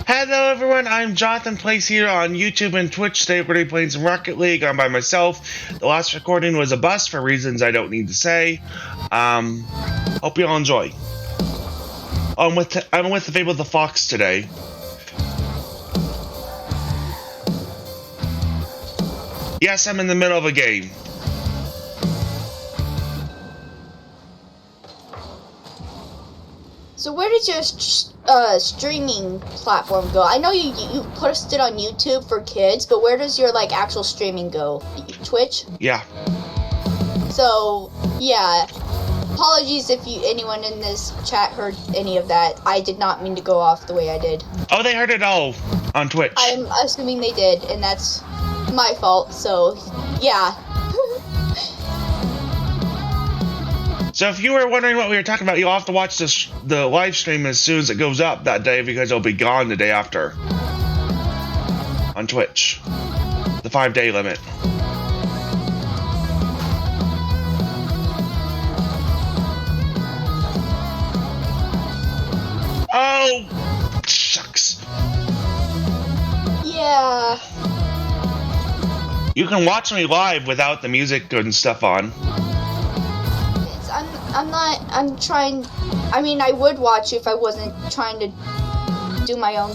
Hello everyone, I'm Jonathan Place here on YouTube and Twitch. Today we're going to be playing some Rocket League. I'm by myself. The last recording was a bust for reasons I don't need to say. Hope you all enjoy. I'm with the Fable the Fox today. Yes, I'm in the middle of a game. So where did your streaming platform go? I know you posted on YouTube for kids, but where does your actual streaming go? Twitch? Yeah. So yeah, apologies if anyone in this chat heard any of that. I did not mean to go off the way I did. Oh, they heard it all on Twitch. I'm assuming they did, and that's my fault. So yeah. So if you were wondering what we were talking about, you'll have to watch the live stream as soon as it goes up that day because it'll be gone the day after on Twitch. The 5-day limit. Oh, shucks. Yeah. You can watch me live without the music and stuff on. I would watch you if I wasn't trying to do my own,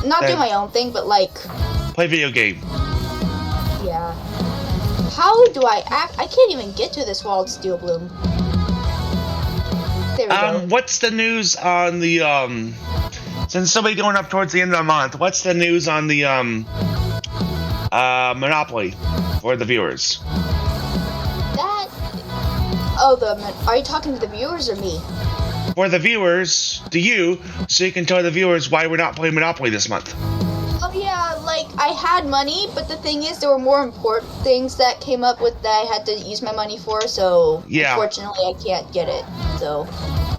do my own thing, but play video game. Yeah. How do I act? I can't even get to this walled steel bloom. There we go. What's the news on the, since somebody going up towards the end of the month, what's the news on the, Monopoly for the viewers? Are you talking to the viewers or me? For the viewers, to you, so you can tell the viewers why we're not playing Monopoly this month. Oh yeah, I had money, but the thing is there were more important things that came up with that I had to use my money for, so yeah. Unfortunately I can't get it, so.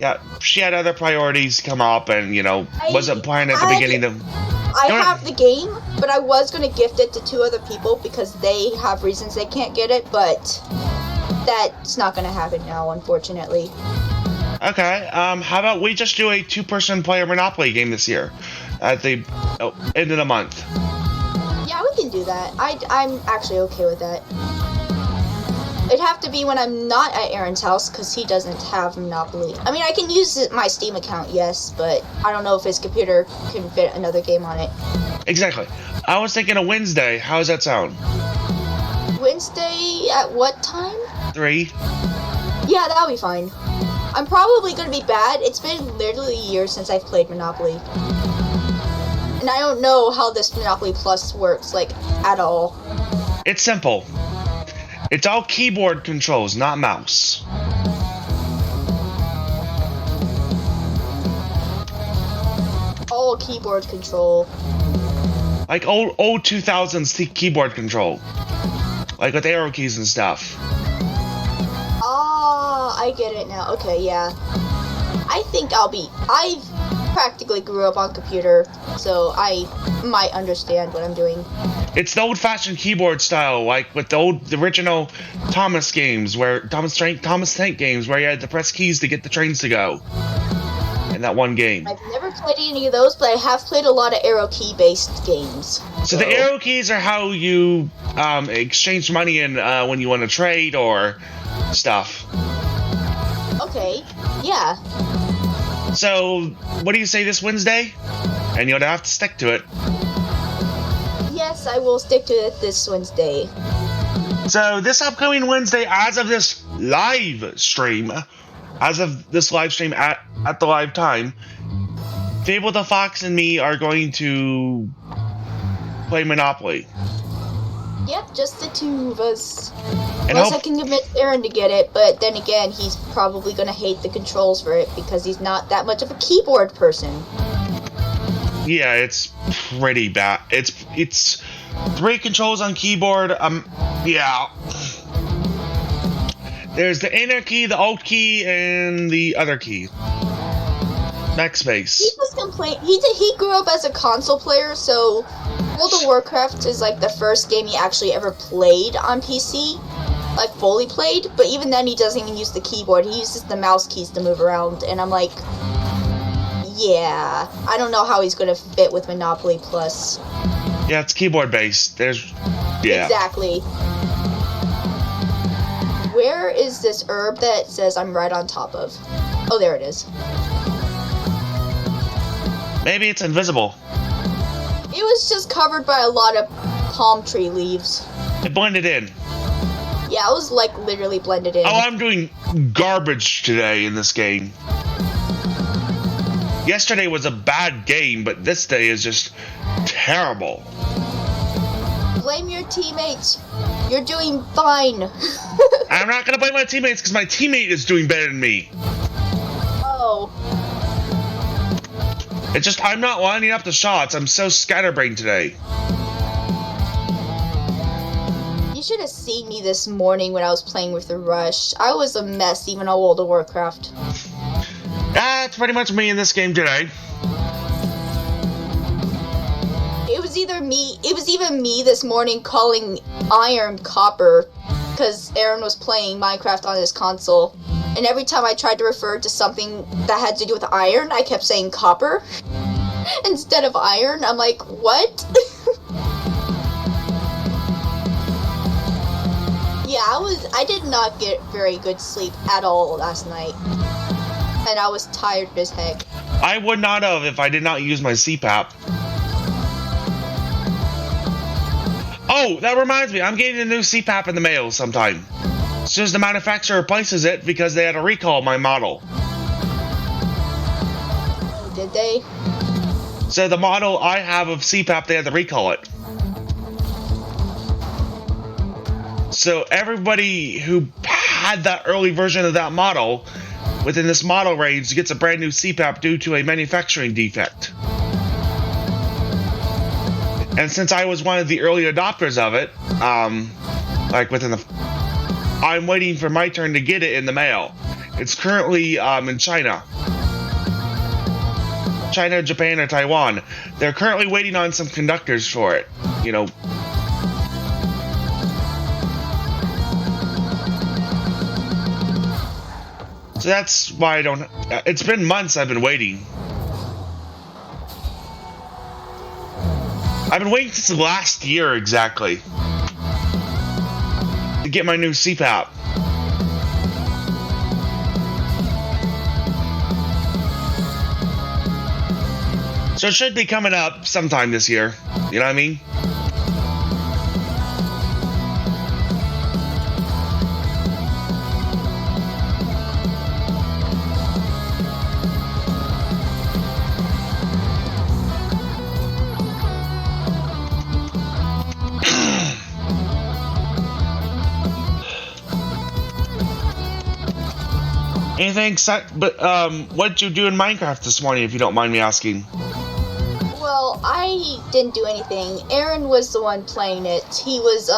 Yeah, she had other priorities come up and, wasn't planning at the beginning of... I have the game, but I was going to gift it to 2 other people because they have reasons they can't get it, but that's not going to happen now, unfortunately. Okay, how about we just do a 2-person player Monopoly game this year at the end of the month? Yeah, we can do that. I'm actually okay with that. It'd have to be when I'm not at Aaron's house because he doesn't have Monopoly. I mean, I can use my Steam account, yes, but I don't know if his computer can fit another game on it. Exactly. I was thinking a Wednesday. How does that sound? Wednesday at what time? 3. Yeah, that'll be fine. I'm probably going to be bad. It's been literally a year since I've played Monopoly. And I don't know how this Monopoly Plus works, at all. It's simple. It's all keyboard controls, not mouse. All keyboard control. Like old 2000s keyboard control. Like with arrow keys and stuff. I get it now. Okay, yeah. I think I practically grew up on computer, so I might understand what I'm doing. It's the old-fashioned keyboard style, like with the original Thomas games, Thomas Tank games, where you had to press keys to get the trains to go. In that one game. I've never played any of those, but I have played a lot of arrow key-based games. So the arrow keys are how you exchange money in when you want to trade or stuff. Okay, yeah. So, what do you say this Wednesday? And you'll have to stick to it. Yes, I will stick to it this Wednesday. So, this upcoming Wednesday, as of this live stream at the live time, Fable the Fox and me are going to play Monopoly. Yep, just the 2 of us. And unless I can convince Aaron to get it, but then again, he's probably going to hate the controls for it because he's not that much of a keyboard person. Yeah, it's pretty bad. It's 3 controls on keyboard. Yeah. There's the inner key, the alt key, and the other key. Backspace. He just complained. He grew up as a console player, so World of Warcraft is the first game he actually ever played on PC. Fully played, but even then he doesn't even use the keyboard. He uses the mouse keys to move around, and I'm like, Yeah, I don't know how he's gonna fit with Monopoly Plus. Yeah, it's keyboard based. Yeah. Exactly. Where is this herb that says I'm right on top of? Oh, there it is. Maybe it's invisible. It was just covered by a lot of palm tree leaves. It blended in. Yeah, it was like literally blended in. Oh, I'm doing garbage today in this game. Yesterday was a bad game, but this day is just terrible. Blame your teammates. You're doing fine. I'm not gonna blame my teammates because my teammate is doing better than me. Oh. It's just I'm not lining up the shots. I'm so scatterbrained today. You should have seen me this morning when I was playing with the Rush. I was a mess even on World of Warcraft. That's pretty much me in this game today. It was even me this morning calling iron copper because Aaron was playing Minecraft on his console. And every time I tried to refer to something that had to do with iron, I kept saying copper instead of iron. I'm like, what? Yeah, I did not get very good sleep at all last night. And I was tired as heck. I would not have if I did not use my CPAP. Oh, that reminds me, I'm getting a new CPAP in the mail sometime. It's just the manufacturer replaces it because they had to recall my model. Did they? So the model I have of CPAP, they had to recall it. So everybody who had that early version of that model within this model range gets a brand new CPAP due to a manufacturing defect. And since I was one of the early adopters of it, I'm waiting for my turn to get it in the mail. It's currently in China, Japan, or Taiwan. They're currently waiting on some conductors for it. You know. So that's why I don't. It's been months I've been waiting. I've been waiting since last year exactly to get my new CPAP. So it should be coming up sometime this year. You know what I mean? Anything exciting? But what did you do in Minecraft this morning, if you don't mind me asking? Well, I didn't do anything. Aaron was the one playing it. He was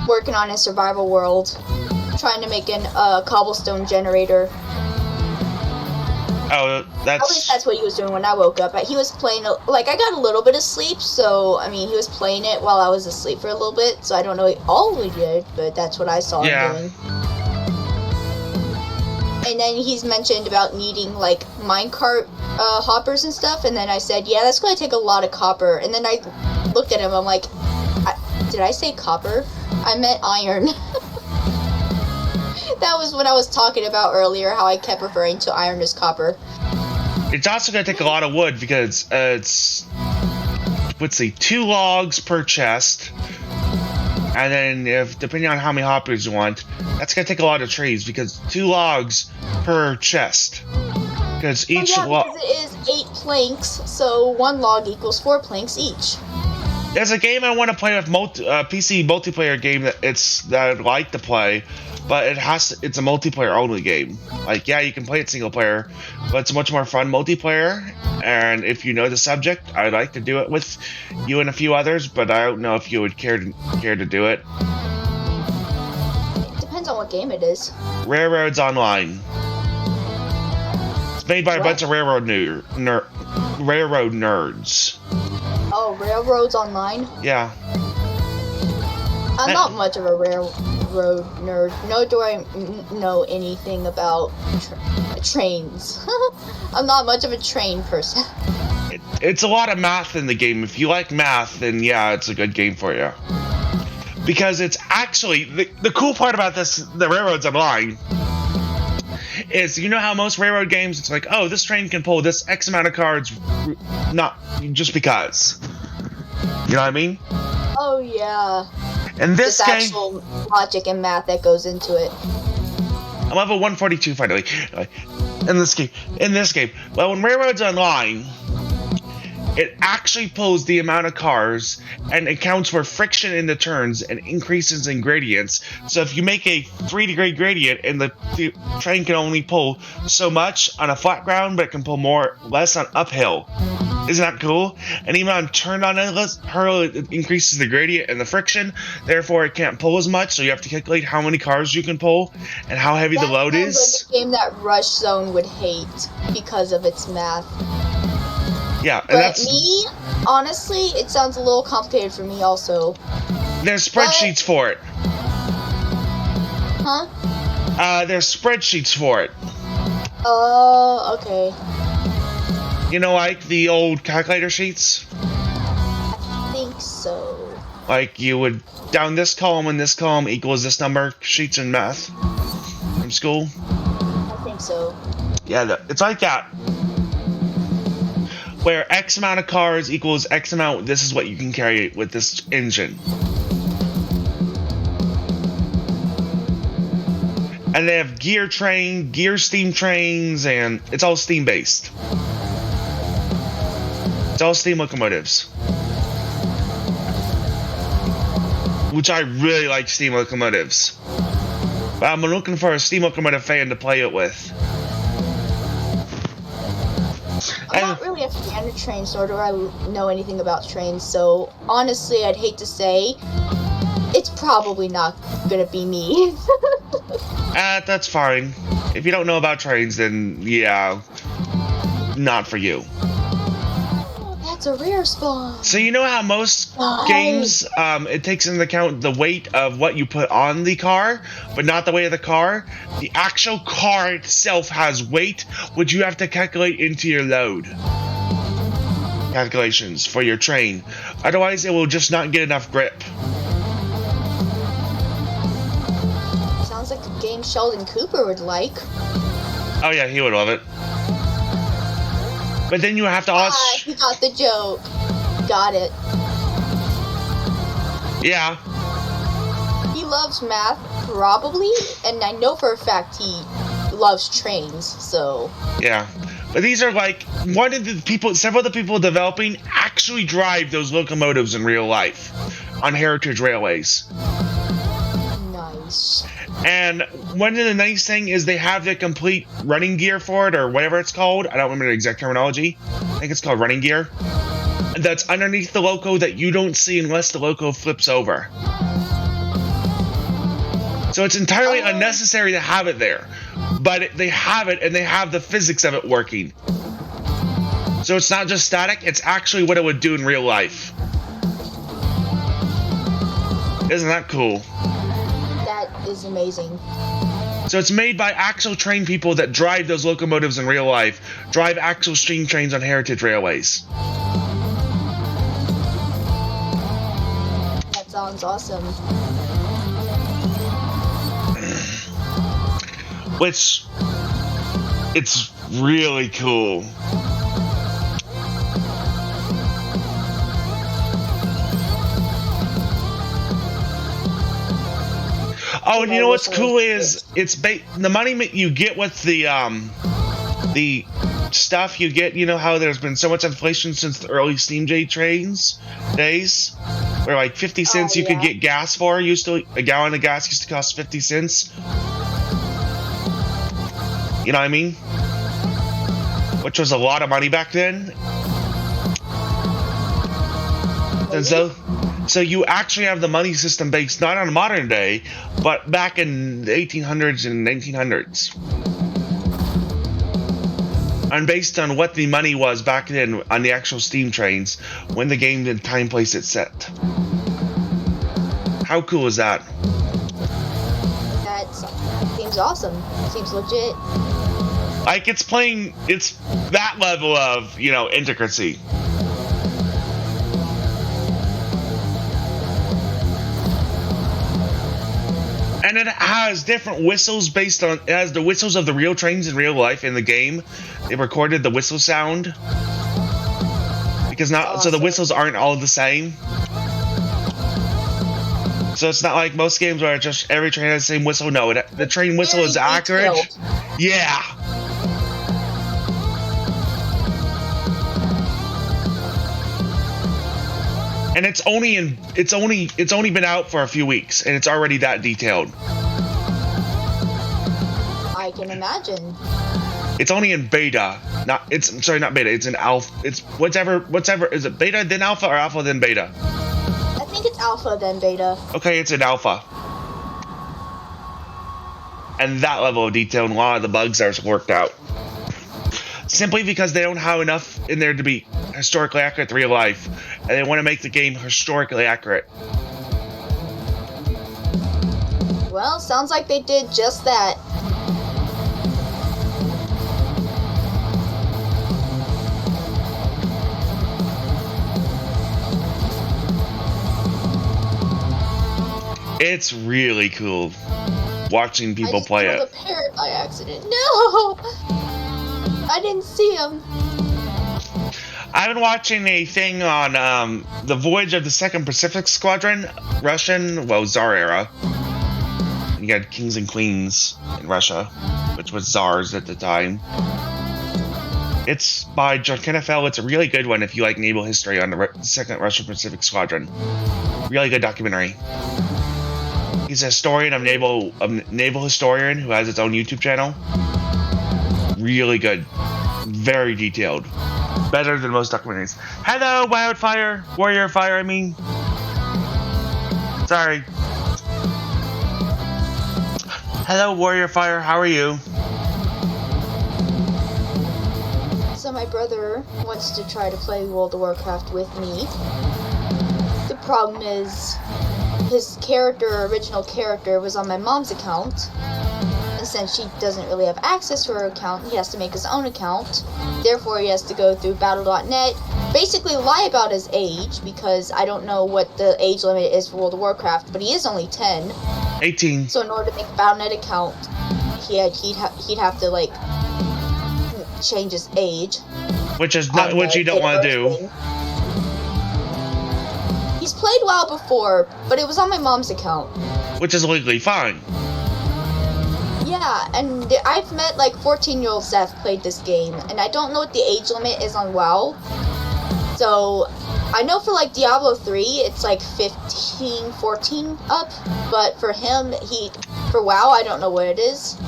working on his survival world, trying to make a cobblestone generator. Oh, At least that's what he was doing when I woke up. He was playing, I got a little bit of sleep, so, he was playing it while I was asleep for a little bit, so I don't know all we did, but that's what I saw him doing. And then he's mentioned about needing, minecart hoppers and stuff, and then I said, yeah, that's going to take a lot of copper. And then I looked at him, I'm like, did I say copper? I meant iron. That was what I was talking about earlier, how I kept referring to iron as copper. It's also going to take a lot of wood because it's, let's see, 2 logs per chest. And then, depending on how many hoppers you want, that's going to take a lot of trees because 2 logs per chest. Because each log. Because it is 8 planks, so 1 log equals 4 planks each. There's a game I want to play with PC multiplayer game that I'd like to play, but it's a multiplayer only game. You can play it single player, but it's much more fun multiplayer. And if you know the subject, I'd like to do it with you and a few others, but I don't know if you would care to do it. Depends on what game it is. Railroads Online. It's made by a bunch of railroad nerds. Oh, Railroads Online? Yeah. I'm not much of a road nerd, nor do I know anything about trains. I'm not much of a train person. It's a lot of math in the game. If you like math, then yeah, it's a good game for you. Because it's actually the cool part about this, the Railroads Online, is you know how most railroad games, it's like, oh, this train can pull this X amount of cars, not just because. You know what I mean? Oh yeah. And this game, actual logic and math that goes into it. I'm level 142 finally. In this game, well, in Railroads Online, it actually pulls the amount of cars and accounts for friction in the turns and increases in gradients. So if you make a 3-degree gradient and the train can only pull so much on a flat ground, but it can pull less on uphill. Isn't that cool? And even on turned on hurl, it increases the gradient and the friction. Therefore, it can't pull as much. So you have to calculate how many cars you can pull and how heavy the load is. Like a game that Rush Zone would hate because of its math. Yeah, and but me, honestly, it sounds a little complicated for me also. There's spreadsheets for it. Huh? There's spreadsheets for it. Oh, okay. You know, like the old calculator sheets? I think so. Like you would down this column and this column equals this number sheets in math from school? I think so. Yeah, it's like that. Where X amount of cars equals X amount, this is what you can carry with this engine. And they have gear steam trains, and it's all steam based. It's all steam locomotives. Which I really like steam locomotives. But I'm looking for a steam locomotive fan to play it with. I'm not really a fan of trains, nor do I know anything about trains, so honestly, I'd hate to say it's probably not gonna be me. That's fine. If you don't know about trains, then yeah, not for you. That's a rare spawn. So you know how most games, it takes into account the weight of what you put on the car, but not the weight of the car? The actual car itself has weight, which you have to calculate into your load calculations for your train. Otherwise, it will just not get enough grip. Sounds like a game Sheldon Cooper would like. Oh yeah, he would love it. But then you have to also... he got the joke. Got it. Yeah. He loves math, probably, and I know for a fact he loves trains, so... Yeah. But these are like, several of the people developing actually drive those locomotives in real life on Heritage Railways. Nice. And one of the nice thing is they have the complete running gear for it, or whatever it's called. I don't remember the exact terminology. I think it's called running gear. That's underneath the loco that you don't see unless the loco flips over. So it's entirely unnecessary to have it there. But they have it, and they have the physics of it working. So it's not just static, it's actually what it would do in real life. Isn't that cool? That is amazing. So it's made by actual train people that drive those locomotives in real life, drive actual steam trains on Heritage Railways. That sounds awesome. Which, it's really cool. Oh, and you know what's cool is it's the money you get with the stuff you get. You know how there's been so much inflation since the early steamjet trains days, where like 50 cents you could get gas for. A gallon of gas used to cost 50 cents. You know what I mean? Which was a lot of money back then. And so you actually have the money system based not on modern day, but back in the 1800s and 1900s. And based on what the money was back then on the actual steam trains, when the game and time place it set. How cool is that? seems awesome. Seems legit. Like, it's that level of, intricacy. And it has different whistles it has the whistles of the real trains in real life in the game. They recorded the whistle sound. Because so the whistles aren't all the same. So it's not like most games where just every train has the same whistle. No, the train whistle is accurate. Yeah. And it's only been out for a few weeks, and it's already that detailed. I can imagine. It's only in beta. Not beta. It's in alpha. It's whatever. Is it beta then alpha or alpha then beta? I think it's alpha then beta. Okay, it's in alpha. And that level of detail and a lot of the bugs are worked out. Simply because they don't have enough in there to be historically accurate to real life. And they want to make the game historically accurate. Well, sounds like they did just that. It's really cool watching people play it. I just killed a parrot by accident. No! I didn't see him. I've been watching a thing on the voyage of the Second Pacific Squadron, Russian, Tsar era. You had kings and queens in Russia, which was czars at the time. It's by John Kenneth. It's a really good one if you like naval history on the Second Russian Pacific Squadron. Really good documentary. He's a historian of naval historian who has his own YouTube channel. Really good. Very detailed. Better than most documentaries. Hello, Wildfire! Warrior Fire, I mean. Sorry. Hello, Warrior Fire, how are you? So my brother wants to try to play World of Warcraft with me. The problem is, his original character, was on my mom's account. And since she doesn't really have access to her account, he has to make his own account. Therefore, he has to go through Battle.net, basically lie about his age, because I don't know what the age limit is for World of Warcraft, but he is only 10. 18. So in order to make a Battle.net account, he'd have to, like, change his age. Which is not what you don't want to do. He's played WoW before, but it was on my mom's account. Which is legally fine. Yeah, and I've met like 14-year-olds that have played this game, and I don't know what the age limit is on WoW. So, I know for like Diablo 3, it's like 15, 14 up, but for him, for WoW, I don't know what it is.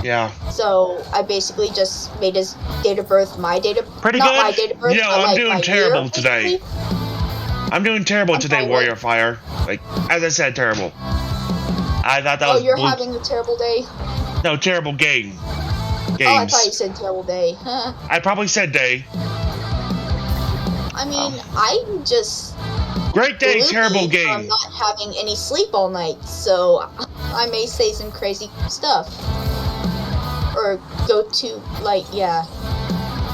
Yeah. So, I basically just made his date of birth my date of birth. Pretty not good. My date of birth, Yeah, I'm doing terrible today. I'm doing terrible today, Warrior Fire. Like, as I said, terrible. I thought that was... Oh, you're having a terrible day? No, terrible game. Games. Oh, I thought you said terrible day. I probably said day. I mean, I'm just... Great day, terrible game. I'm not having any sleep all night, so I may say some crazy stuff. Or go to, like, yeah.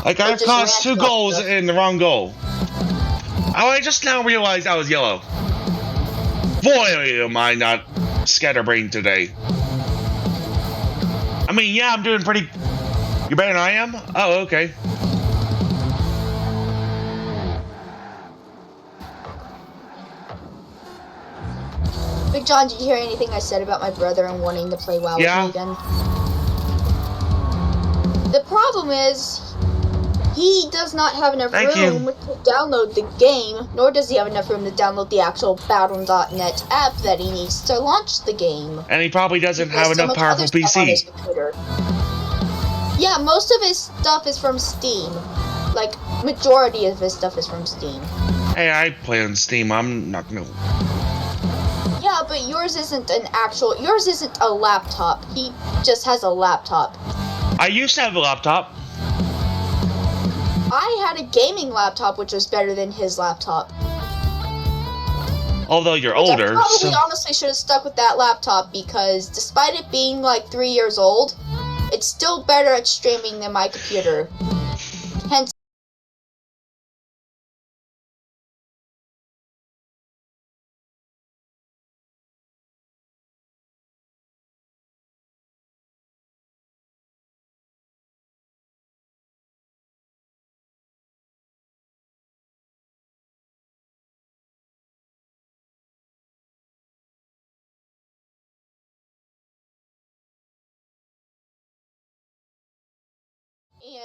Like, I've caused 2 goals in the wrong goal. Oh, I just now realized I was yellow. Boy, am I not scatterbrained today. I mean, yeah, I'm doing pretty... You're better than I am? Oh, okay. Big John, did you hear anything I said about my brother and wanting to play WoW with me again? The problem is, he does not have enough room to download the game, nor does he have enough room to download the actual Battle.net app that he needs to launch the game. And he probably doesn't have enough powerful PC. Yeah, most of his stuff is from Steam. Like, majority of his stuff is from Steam. Hey, I play on Steam. I'm not gonna... Yeah, but yours isn't a laptop. He just has a laptop. I used to have a laptop. I had a gaming laptop, which was better than his laptop. Although you're Which older. I probably So. honestly should have stuck with that laptop because despite it being like 3 years old, it's still better at streaming than my computer. Hence.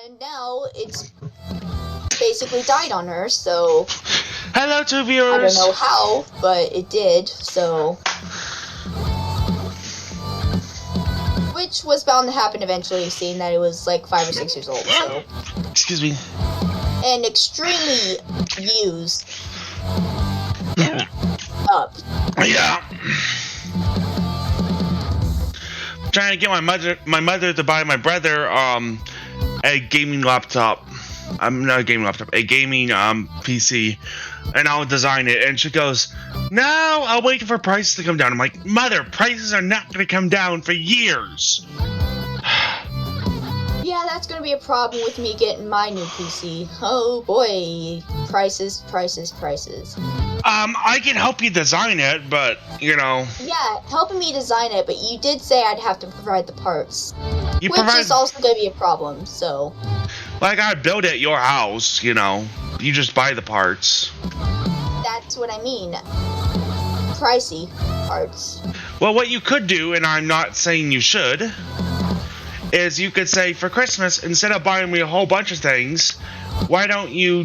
And now it's basically died on her, so Hello, two I viewers. don't know how, but it did, so. Which was bound to happen eventually, seeing that it was like 5 or 6 years old, so. Excuse me. And extremely used up. Yeah. Trying to get my mother to buy my brother a gaming laptop. I'm not a gaming laptop, a gaming PC, and I'll design it. And she goes, "No, I'll wait for prices to come down." I'm like, "Mother, prices are not going to come down for years." Yeah, that's gonna be a problem with me getting my new PC. Oh boy, prices, prices, prices. I can help you design it, but you know. Yeah, helping me design it, but you did say I'd have to provide the parts. You Which provide. is also gonna be a problem, so. Well, I gotta build it at your house, you know. You just buy the parts. That's what I mean. Pricey parts. Well, what you could do, and I'm not saying you should, is you could say for Christmas, instead of buying me a whole bunch of things, why don't you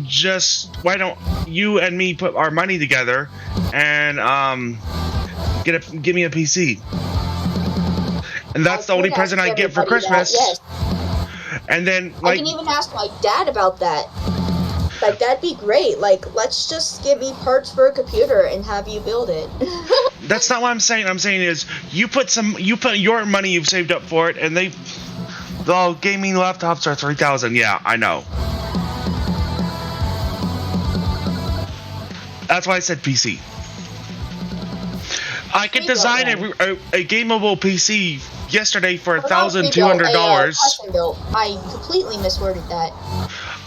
and me put our money together and give me a PC? And that's the only present I get for Christmas. Yes. And then, I like, can even ask my dad about that. Like, that'd be great. Like, let's just give me parts for a computer and have you build it. that's not what I'm saying. I'm saying is you put your money you've saved up for it, and the gaming laptops are $3,000. Yeah, I know. That's why I said PC. I could design a gameable PC yesterday for $1,200. I completely misworded that.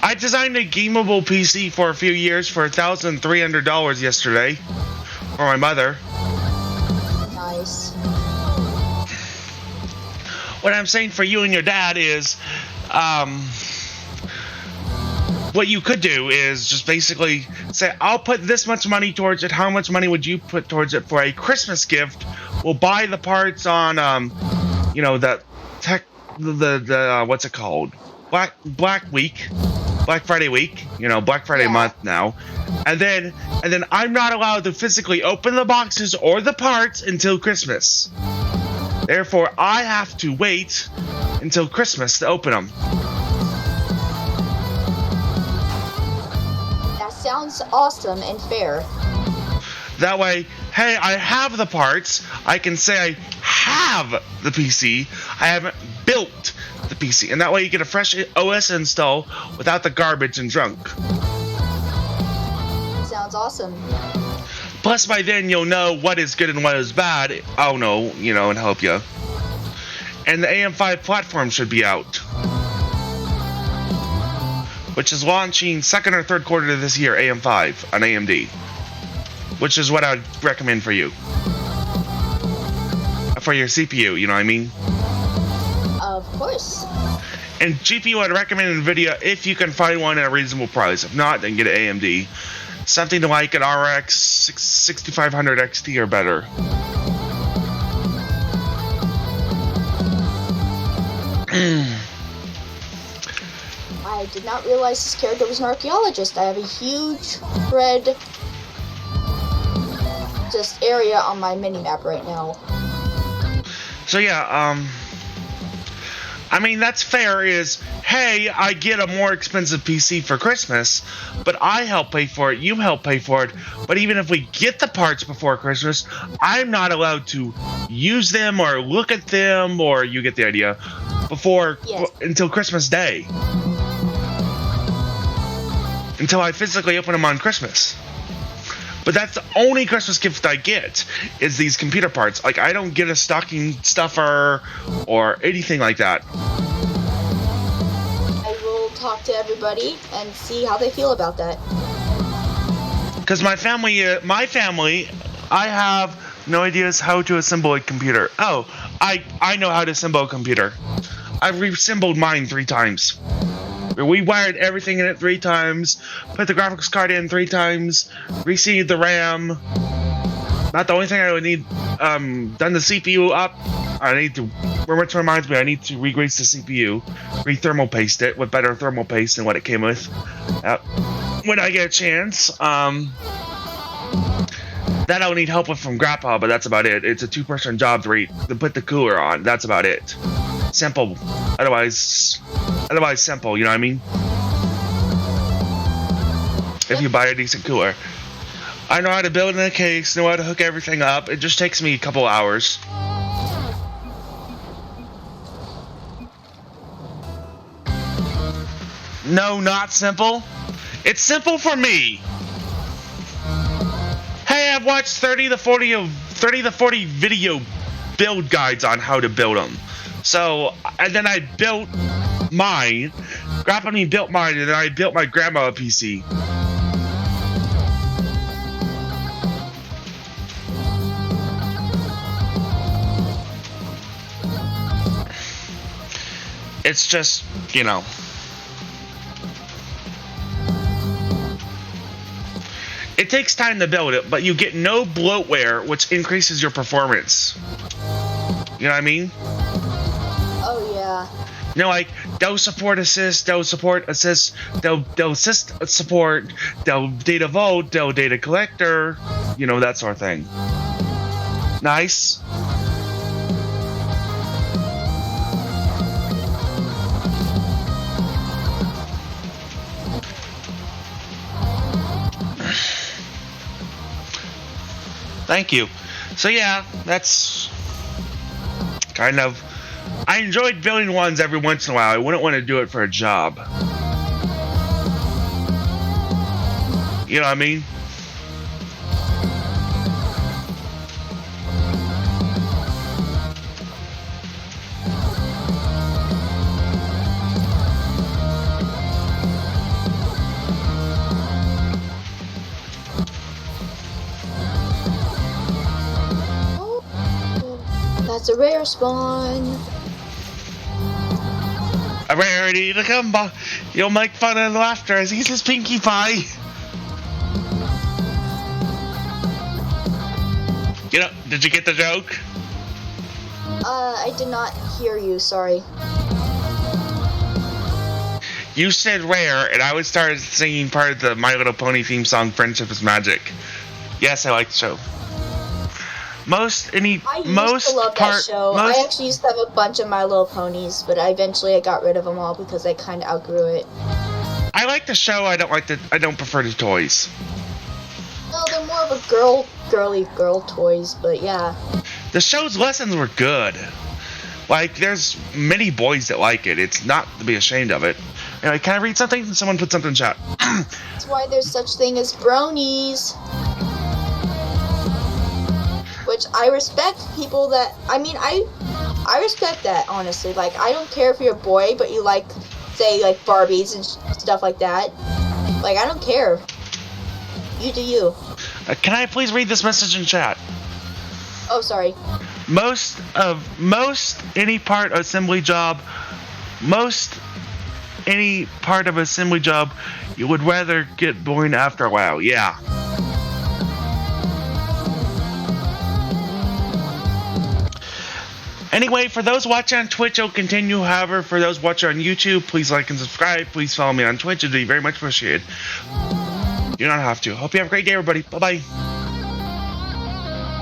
I designed a gameable PC for a few years for $1,300 yesterday for my mother. Nice. What I'm saying for you and your dad is, what you could do is just basically say, I'll put this much money towards it. How much money would you put towards it for a Christmas gift? We'll buy the parts on, what's it called? Black Friday week, Black Friday month now. And then I'm not allowed to physically open the boxes or the parts until Christmas. Therefore, I have to wait until Christmas to open them. Sounds awesome and fair. That way, hey, I have the parts. I can say I have the PC. I haven't built the PC. And that way you get a fresh OS install without the garbage and junk. Sounds awesome. Plus, by then, you'll know what is good and what is bad. I'll know, and help you. And the AM5 platform should be out, which is launching second or third quarter of this year, AM5 on AMD, which is what I'd recommend for you. For your CPU, you know what I mean? Of course. And GPU, I'd recommend NVIDIA if you can find one at a reasonable price. If not, then get an AMD. Something like an RX 6500 XT or better. I did not realize this character was an archaeologist. I have a huge red just area on my mini-map right now. So yeah, I mean, that's fair is, hey, I get a more expensive PC for Christmas, but I help pay for it, you help pay for it, but even if we get the parts before Christmas, I'm not allowed to use them or look at them, or you get the idea, until Christmas Day. Until I physically open them on Christmas. But that's the only Christmas gift I get is these computer parts. Like, I don't get a stocking stuffer or anything like that. I will talk to everybody and see how they feel about that. Because my family, I have no ideas how to assemble a computer. Oh, I know how to assemble a computer. I've reassembled mine 3 times. We wired everything in it 3 times, put the graphics card in 3 times, reseated the RAM. Not the only thing I would need, done the CPU up. I need to, which reminds me, I need to re-grease the CPU, re-thermal paste it with better thermal paste than what it came with. When I get a chance, that I'll need help with from Grandpa, but that's about it. It's a 2-person job to put the cooler on. That's about it. Simple. Otherwise simple, you know what I mean? If you buy a decent cooler. I know how to build in a case, know how to hook everything up. It just takes me a couple hours. No, not simple. It's simple for me. Hey, I've watched 30 to 40 video build guides on how to build them. So, and then I built mine. Grandpa and me built mine, and then I built my grandma a PC. It's just, you know. It takes time to build it, but you get no bloatware, which increases your performance. You know what I mean? Oh, yeah. You know, like, Dell support assist, Dell support assist, Dell assist support, Dell data vault, Dell data collector, you know, that sort of thing. Nice. Thank you. So yeah, that's kind of... I enjoyed building ones every once in a while. I wouldn't want to do it for a job. You know what I mean? That's a rare spawn. A rarity to come by. You'll make fun and laughter as he eats his Pinkie Pie. You know, did you get the joke? I did not hear you, sorry. You said rare, and I would start singing part of the My Little Pony theme song, Friendship is Magic. Yes, I like the show. I used to love that show. I actually used to have a bunch of My Little Ponies, but I got rid of them all because I kind of outgrew it. I like the show. I don't prefer the toys. No, they're more of a girly girl toys, but yeah. The show's lessons were good. Like, there's many boys that like it. It's not to be ashamed of it. Anyway, can I read something? Someone put something in chat. That's why there's such thing as bronies. Which I respect people that, I mean, I respect that, honestly. Like, I don't care if you're a boy, but you like, say, like, Barbies and stuff like that. Like, I don't care. You do you. Can I please read this message in chat? Oh, sorry. Most any part of assembly job, you would rather get boring after a while. Yeah. Anyway, for those watching on Twitch, it'll continue. However, for those watching on YouTube, please like and subscribe. Please follow me on Twitch. It'd be very much appreciated. You don't have to. Hope you have a great day, everybody. Bye-bye.